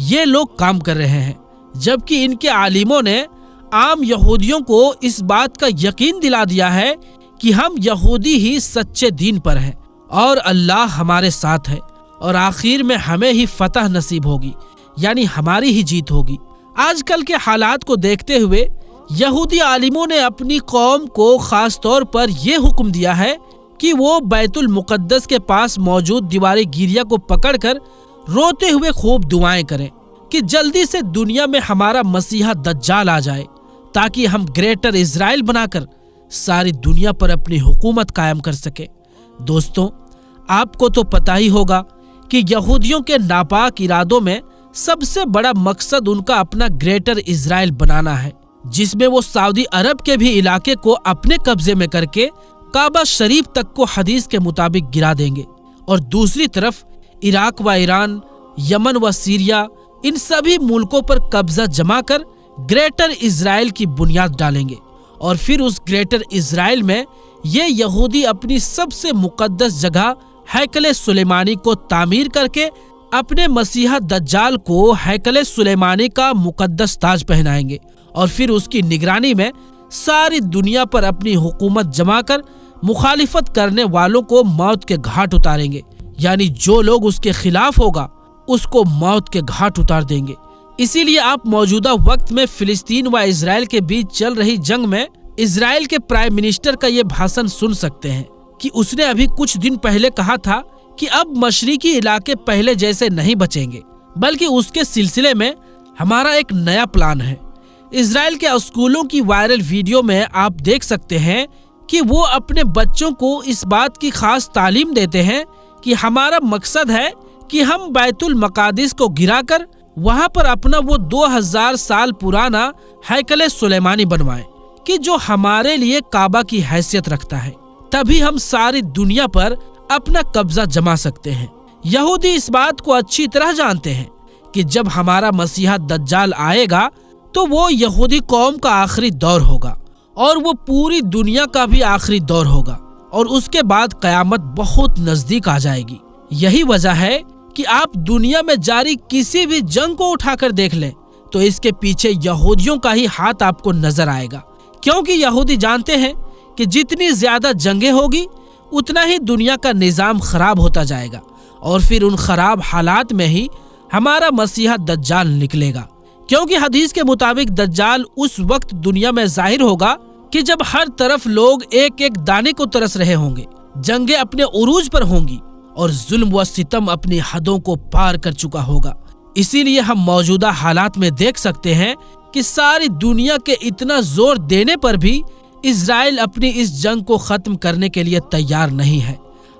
یہ لوگ کام کر رہے ہیں، جبکہ ان کے عالموں نے عام یہودیوں کو اس بات کا یقین دلا دیا ہے کہ ہم یہودی ہی سچے دین پر ہیں اور اللہ ہمارے ساتھ ہے اور آخر میں ہمیں ہی فتح نصیب ہوگی، یعنی ہماری ہی جیت ہوگی۔ آج کل کے حالات کو دیکھتے ہوئے یہودی عالموں نے اپنی قوم کو خاص طور پر یہ حکم دیا ہے کہ وہ بیت المقدس کے پاس موجود دیوار گیریا کو پکڑ کر روتے ہوئے خوب دعائیں کریں کہ جلدی سے دنیا میں ہمارا مسیحا دجال آ جائے، تاکہ ہم گریٹر اسرائیل بنا کر ساری دنیا پر اپنی حکومت قائم کر سکیں۔ دوستوں، آپ کو تو پتہ ہی ہوگا کہ یہودیوں کے ناپاک ارادوں میں سب سے بڑا مقصد ان کا اپنا گریٹر اسرائیل بنانا ہے، جس میں وہ سعودی عرب کے بھی علاقے کو اپنے قبضے میں کر کے کعبہ شریف تک کو حدیث کے مطابق گرا دیں گے، اور دوسری طرف عراق و ایران، یمن و سیریا، ان سبھی ملکوں پر قبضہ جما کر گریٹر اسرائیل کی بنیاد ڈالیں گے، اور پھر اس گریٹر اسرائیل میں یہ یہودی اپنی سب سے مقدس جگہ ہیکل سلیمانی کو تعمیر کر کے اپنے مسیحا دجال کو ہیکل سلیمانی کا مقدس تاج پہنائیں گے، اور پھر اس کی نگرانی میں ساری دنیا پر اپنی حکومت جما کر مخالفت کرنے والوں کو موت کے گھاٹ اتاریں گے، یعنی جو لوگ اس کے خلاف ہوگا اس کو موت کے گھاٹ اتار دیں گے۔ اسی لیے آپ موجودہ وقت میں فلسطین و اسرائیل کے بیچ چل رہی جنگ میں اسرائیل کے پرائم منسٹر کا یہ بھاشن سن سکتے ہیں کہ اس نے ابھی کچھ دن پہلے کہا تھا کہ اب مشرقی علاقے پہلے جیسے نہیں بچیں گے، بلکہ اس کے سلسلے میں ہمارا ایک نیا پلان ہے۔ اسرائیل کے اسکولوں کی وائرل ویڈیو میں آپ دیکھ سکتے ہیں کہ وہ اپنے بچوں کو اس بات کی خاص تعلیم دیتے ہیں کہ ہمارا مقصد ہے کہ ہم بیت المقدس کو گرا کر وہاں پر اپنا وہ 2000 سال پرانا ہیکل سلیمانی بنوائیں کہ جو ہمارے لیے کعبہ کی حیثیت رکھتا ہے، تبھی ہم ساری دنیا پر اپنا قبضہ جما سکتے ہیں۔ یہودی اس بات کو اچھی طرح جانتے ہیں کہ جب ہمارا مسیحا دجال آئے گا تو وہ یہودی قوم کا آخری دور ہوگا، اور وہ پوری دنیا کا بھی آخری دور ہوگا، اور اس کے بعد قیامت بہت نزدیک آ جائے گی۔ یہی وجہ ہے کہ آپ دنیا میں جاری کسی بھی جنگ کو اٹھا کر دیکھ لیں تو اس کے پیچھے یہودیوں کا ہی ہاتھ آپ کو نظر آئے گا، کیونکہ یہودی جانتے ہیں کہ جتنی زیادہ جنگیں ہوگی اتنا ہی دنیا کا نظام خراب ہوتا جائے گا، اور پھر ان خراب حالات میں ہی ہمارا مسیحا دجال نکلے گا، کیونکہ حدیث کے مطابق دجال اس وقت دنیا میں ظاہر ہوگا کہ جب ہر طرف لوگ ایک ایک دانے کو ترس رہے ہوں گے، جنگیں اپنے عروج پر ہوں گی، اور ظلم و ستم اپنی حدوں کو پار کر چکا ہوگا۔ اسی لیے ہم موجودہ حالات میں دیکھ سکتے ہیں کہ ساری دنیا کے اتنا زور دینے پر بھی اسرائیل اپنی اس جنگ کو ختم کرنے کے لیے تیار نہیں ہے۔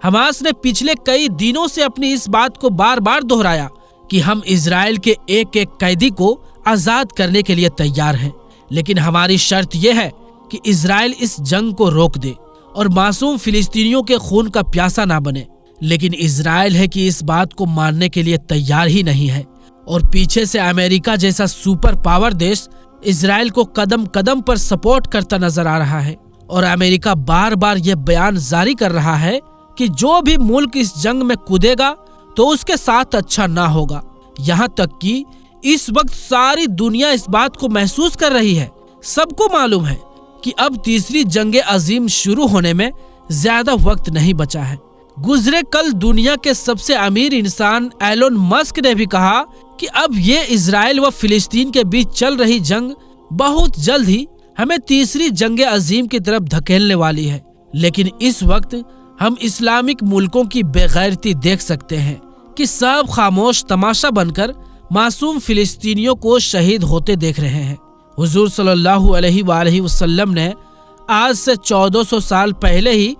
حماس نے پچھلے کئی دنوں سے اپنی اس بات کو بار بار دہرایا کہ ہم اسرائیل کے ایک ایک قیدی کو آزاد کرنے کے لیے تیار ہیں، لیکن ہماری شرط یہ ہے کہ اسرائیل اس جنگ کو روک دے اور معصوم فلسطینیوں کے خون کا پیاسا نہ بنے، لیکن اسرائیل ہے کہ اس بات کو ماننے کے لیے تیار ہی نہیں ہے، اور پیچھے سے امریکہ جیسا سپر پاور دیش اسرائیل کو قدم قدم پر سپورٹ کرتا نظر آ رہا ہے، اور امریکہ بار بار یہ بیان جاری کر رہا ہے کہ جو بھی ملک اس جنگ میں کودے گا تو اس کے ساتھ اچھا نہ ہوگا۔ یہاں تک کہ اس وقت ساری دنیا اس بات کو محسوس کر رہی ہے، سب کو معلوم ہے کہ اب تیسری جنگ عظیم شروع ہونے میں زیادہ وقت نہیں بچا ہے۔ گزرے کل دنیا کے سب سے امیر انسان ایلون مسک نے بھی کہا کہ اب یہ اسرائیل و فلسطین کے بیچ چل رہی جنگ بہت جلد ہی ہمیں تیسری جنگ عظیم کی طرف دھکیلنے والی ہے، لیکن اس وقت ہم اسلامک ملکوں کی بے غیرتی دیکھ سکتے ہیں کہ سب خاموش تماشا بن کر معصوم فلسطینیوں کو شہید ہوتے دیکھ رہے ہیں۔ حضور صلی اللہ علیہ وآلہ وسلم نے آج سے 1400 سال پہلے ہی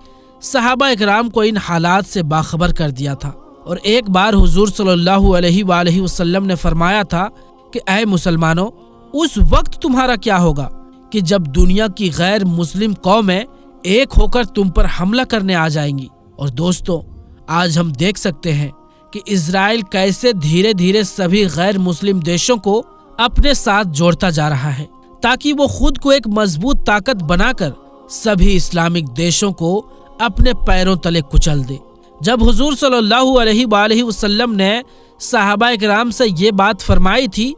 صحابہ اکرام کو ان حالات سے باخبر کر دیا تھا، اور ایک بار حضور صلی اللہ علیہ وآلہ وسلم نے فرمایا تھا کہ اے مسلمانوں، اس وقت تمہارا کیا ہوگا کہ جب دنیا کی غیر مسلم قومیں ایک ہو کر تم پر حملہ کرنے آ جائیں گی۔ اور دوستوں، آج ہم دیکھ سکتے ہیں کہ اسرائیل کیسے دھیرے دھیرے سبھی غیر مسلم دیشوں کو اپنے ساتھ جوڑتا جا رہا ہے، تاکہ وہ خود کو ایک مضبوط طاقت بنا کر سبھی اسلامک دیشوں کو اپنے پیروں تلے کچل دے۔ جب حضور صلی اللہ علیہ وآلہ وسلم نے صحابہ اکرام سے یہ بات فرمائی تھی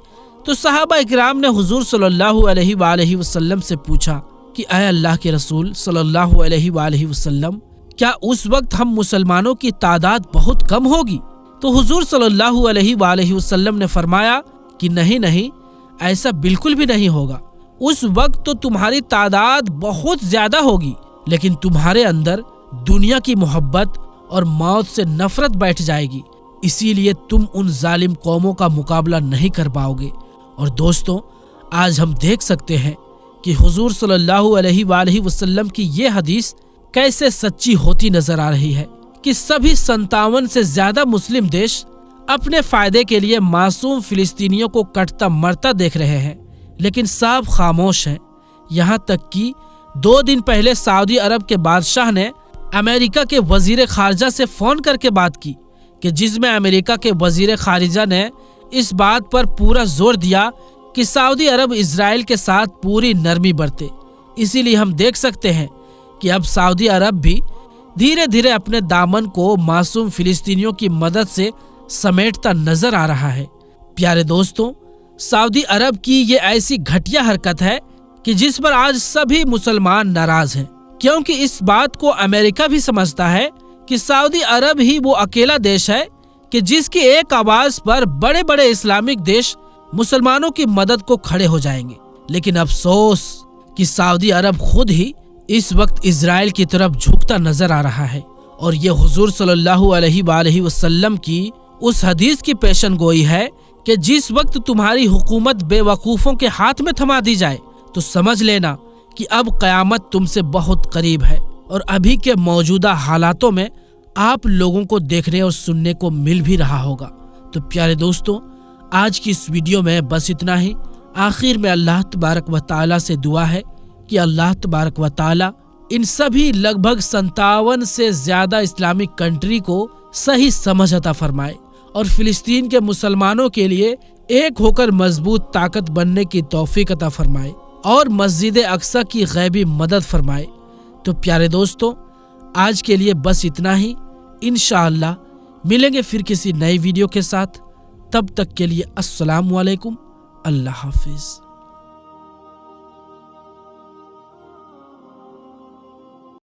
تو صحابہ اکرام نے حضور صلی اللہ علیہ وآلہ وسلم سے پوچھا کہ اے اللہ کے رسول صلی اللہ علیہ وآلہ وسلم، کیا اس وقت ہم مسلمانوں کی تعداد بہت کم ہوگی؟ تو حضور صلی اللہ علیہ وآلہ وسلم نے فرمایا کہ نہیں، ایسا بالکل بھی نہیں ہوگا۔ اس وقت تو تمہاری تعداد بہت زیادہ ہوگی، لیکن تمہارے اندر دنیا کی محبت اور موت سے نفرت بیٹھ جائے گی، اسی لیے تم ان ظالم قوموں کا مقابلہ نہیں کر پاؤ گے۔ اور دوستوں، آج ہم دیکھ سکتے ہیں کہ حضور صلی اللہ علیہ وآلہ وسلم کی یہ حدیث کیسے سچی ہوتی نظر آ رہی ہے کہ سبھی 57 سے زیادہ مسلم دیش اپنے فائدے کے لیے معصوم فلسطینیوں کو کٹتا مرتا دیکھ رہے ہیں، لیکن سب خاموش ہیں۔ یہاں تک کہ 2 دن پہلے سعودی عرب کے بادشاہ نے امریکہ کے وزیر خارجہ سے فون کر کے بات کی کہ جس میں امریکہ کے وزیر خارجہ نے اس بات پر پورا زور دیا کہ سعودی عرب اسرائیل کے ساتھ پوری نرمی برتے۔ اسی لیے ہم دیکھ سکتے ہیں کہ اب سعودی عرب بھی دھیرے دھیرے اپنے دامن کو معصوم فلسطینیوں کی مدد سے سمیٹتا نظر آ رہا ہے۔ پیارے دوستوں، سعودی عرب کی یہ ایسی گھٹیا حرکت ہے کہ جس پر آج سبھی مسلمان ناراض ہیں، کیونکہ اس بات کو امریکہ بھی سمجھتا ہے کہ سعودی عرب ہی وہ اکیلا دیش ہے کہ جس کی ایک آواز پر بڑے بڑے اسلامک دیش مسلمانوں کی مدد کو کھڑے ہو جائیں گے۔ لیکن افسوس کہ سعودی عرب خود ہی اس وقت اسرائیل کی طرف جھکتا نظر آ رہا ہے، اور یہ حضور صلی اللہ علیہ وآلہ وسلم کی اس حدیث کی پیشن گوئی ہے کہ جس وقت تمہاری حکومت بے وقوفوں کے ہاتھ میں تھما دی جائے تو سمجھ لینا کہ اب قیامت تم سے بہت قریب ہے۔ اور ابھی کے موجودہ حالاتوں میں آپ لوگوں کو دیکھنے اور سننے کو مل بھی رہا ہوگا۔ تو پیارے دوستوں، آج کی اس ویڈیو میں بس اتنا ہی۔ آخر میں اللہ تبارک و تعالیٰ سے دعا ہے کہ اللہ تبارک و تعالیٰ ان سبھی لگ بھگ 57 سے زیادہ اسلامک کنٹری کو صحیح سمجھ عطا فرمائے اور فلسطین کے مسلمانوں کے لیے ایک ہو کر مضبوط طاقت بننے کی توفیق عطا فرمائے اور مسجد اقصی کی غیبی مدد فرمائے۔ تو پیارے دوستوں، آج کے لیے بس اتنا ہی۔ انشاءاللہ ملیں گے پھر کسی نئی ویڈیو کے ساتھ۔ تب تک کے لیے السلام علیکم، اللہ حافظ۔